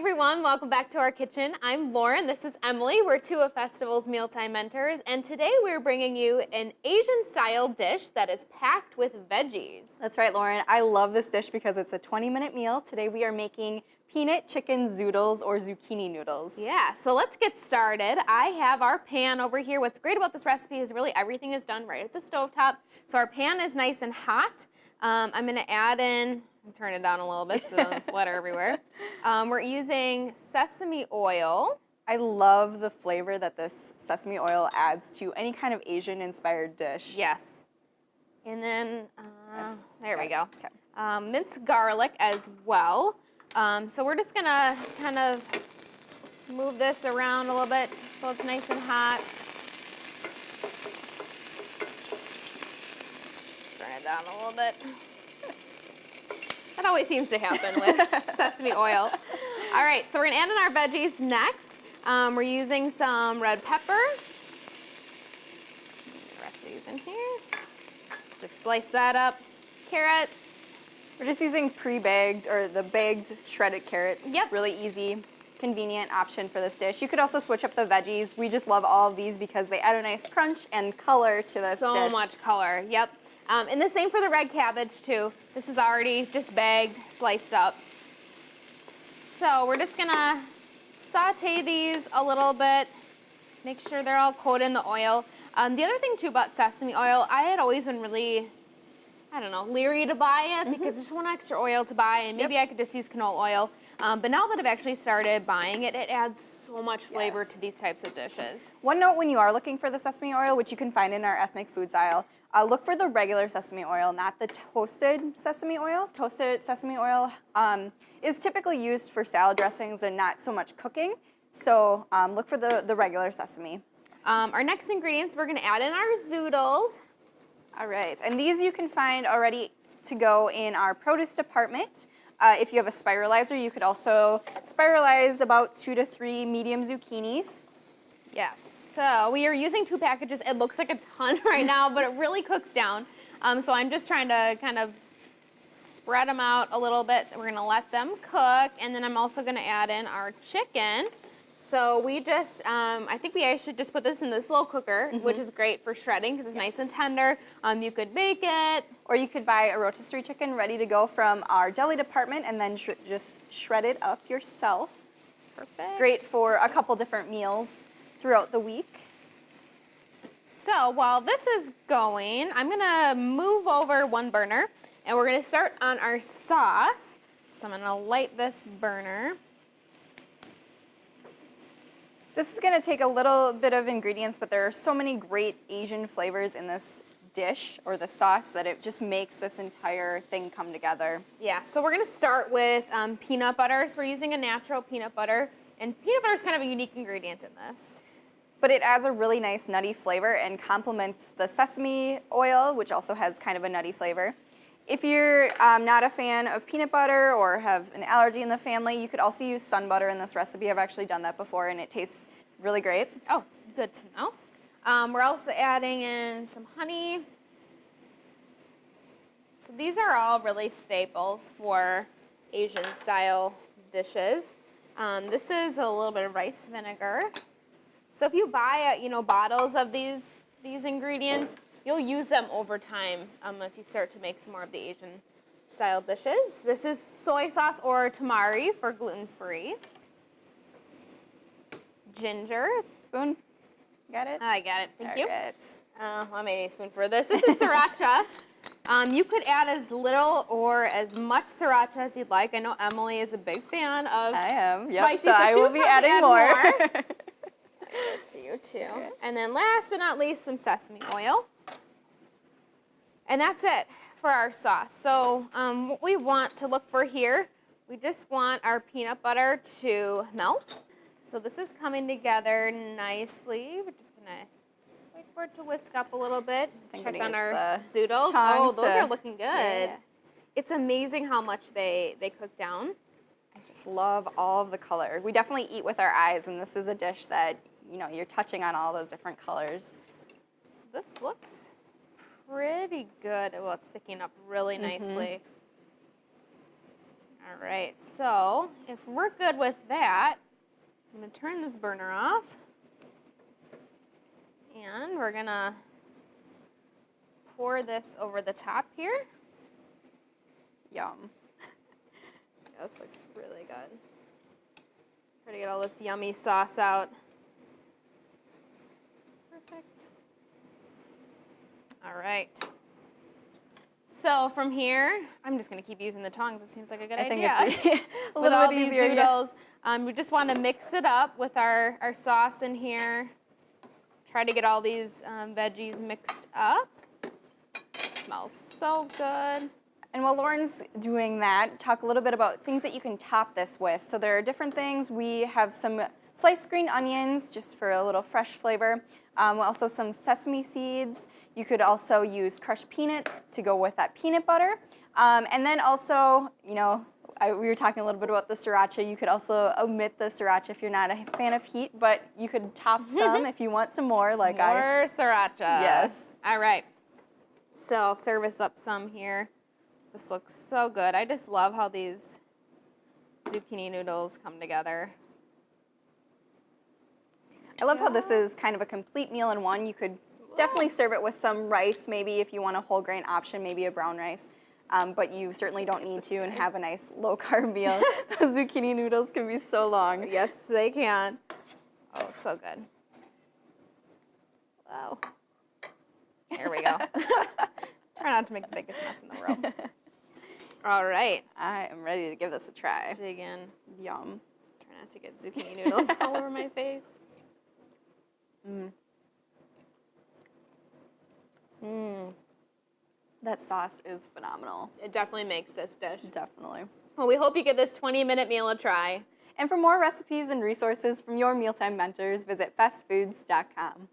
everyone, welcome back to our kitchen. I'm Lauren, this is Emily. We're two of Festival's Mealtime Mentors, and today we're bringing you an Asian-style dish that is packed with veggies. That's right, Lauren. I love this dish because it's a 20-minute meal. Today we are making peanut chicken zoodles or zucchini noodles. Yeah, so let's get started. I have our pan over here. What's great about this recipe is really everything is done right at the stovetop. So our pan is nice and hot. I'm going to add in, turn it down a little bit so it doesn't splatter everywhere. We're using sesame oil. I love the flavor that this sesame oil adds to any kind of Asian-inspired dish. Yes. And then, Yes. there we go. Okay. Minced garlic as well. So we're just going to kind of move this around a little bit so it's nice and hot. Turn it down a little bit. That always seems to happen with sesame oil. All right, so we're going to add in our veggies next. We're using some red pepper. The rest of these in here. Just slice that up. Carrots. We're just using pre-bagged or the bagged shredded carrots. Yep. Really easy, convenient option for this dish. You could also switch up the veggies. We just love all of these because they add a nice crunch and color to this dish. So much color, yep. And the same for the red cabbage too. This is already just bagged, sliced up. So we're just gonna saute these a little bit, make sure they're all coated in the oil. The other thing too about sesame oil, I had always been really, I don't know, leery to buy it because there's one extra oil to buy and maybe I could just use canola oil. But now that I've actually started buying it, it adds so much flavor to these types of dishes. One note when you are looking for the sesame oil, which you can find in our ethnic foods aisle, look for the regular sesame oil, not the toasted sesame oil. Toasted sesame oil is typically used for salad dressings and not so much cooking. So look for the regular sesame. Our next ingredients, we're going to add in our zoodles. All right, and these you can find already to go in our produce department. If you have a spiralizer, you could also spiralize about 2 to 3 medium zucchinis. Yes. So we are using 2 packages. It looks like a ton right now, but it really cooks down. So I'm just trying to kind of spread them out a little bit. We're going to let them cook, and then I'm also going to add in our chicken. So we just, I think I should just put this in this slow cooker, which is great for shredding because it's nice and tender. You could bake it. Or you could buy a rotisserie chicken ready to go from our deli department and then just shred it up yourself. Perfect. Great for a couple different meals throughout the week. So while this is going, I'm going to move over one burner, and we're going to start on our sauce. So I'm going to light this burner. This is going to take a little bit of ingredients, but there are so many great Asian flavors in this dish or the sauce that it just makes this entire thing come together. Yeah, so we're going to start with peanut butter. So we're using a natural peanut butter, and peanut butter is kind of a unique ingredient in this. But it adds a really nice nutty flavor and complements the sesame oil, which also has kind of a nutty flavor. If you're not a fan of peanut butter or have an allergy in the family, you could also use sun butter in this recipe. I've actually done that before, and it tastes really great. Oh, good to know. We're also adding in some honey. So these are all really staples for Asian-style dishes. This is a little bit of rice vinegar. So if you buy, bottles of these ingredients, you'll use them over time if you start to make some more of the Asian-style dishes. This is soy sauce or tamari for gluten-free. Ginger. Spoon? Got it? I got it. Thank you. Right. I may need a spoon for this. This is sriracha. You could add as little or as much sriracha as you'd like. I know Emily is a big fan of I am. spicy, Yep, so I will be adding more. This to you too. Okay. And then last but not least, some sesame oil. And that's it for our sauce. So what we want to look for here, we just want our peanut butter to melt. So this is coming together nicely. We're just going to wait for it to whisk up a little bit. Check on our zoodles. Oh, those are looking good. Yeah. It's amazing how much they cook down. I just love all of the color. We definitely eat with our eyes, and this is a dish that, you're touching on all those different colors. So this looks pretty good. Well, it's sticking up really nicely. All right, so if we're good with that, I'm gonna turn this burner off. And we're gonna pour this over the top here. Yum. Yeah, this looks really good. Try to get all this yummy sauce out. Perfect. All right. So from here, I'm just gonna keep using the tongs. It seems like a good idea. I think it's a With little all bit these easier. Yeah. Zoodles, we just want to mix it up with our sauce in here. Try to get all these veggies mixed up. It smells so good. And while Lauren's doing that, talk a little bit about things that you can top this with. So there are different things. We have some sliced green onions, just for a little fresh flavor. Also some sesame seeds. You could also use crushed peanuts to go with that peanut butter. And then also, you know, we were talking a little bit about the sriracha. You could also omit the sriracha if you're not a fan of heat, but you could top some if you want some more, like More sriracha. Yes. All right. So I'll service up some here. This looks so good. I just love how these zucchini noodles come together. I love how this is kind of a complete meal in one. You could definitely serve it with some rice, maybe if you want a whole grain option, maybe a brown rice. But you certainly don't need to and have a nice low-carb meal. Those zucchini noodles can be so long. Yes, they can. Oh, so good. Wow. There we go. Try not to make the biggest mess in the world. All right. I am ready to give this a try. Dig in. Yum. Try not to get zucchini noodles all over my face. That sauce is phenomenal. It definitely makes this dish. Definitely. Well, we hope you give this 20-minute meal a try. And for more recipes and resources from your mealtime mentors, visit fastfoods.com.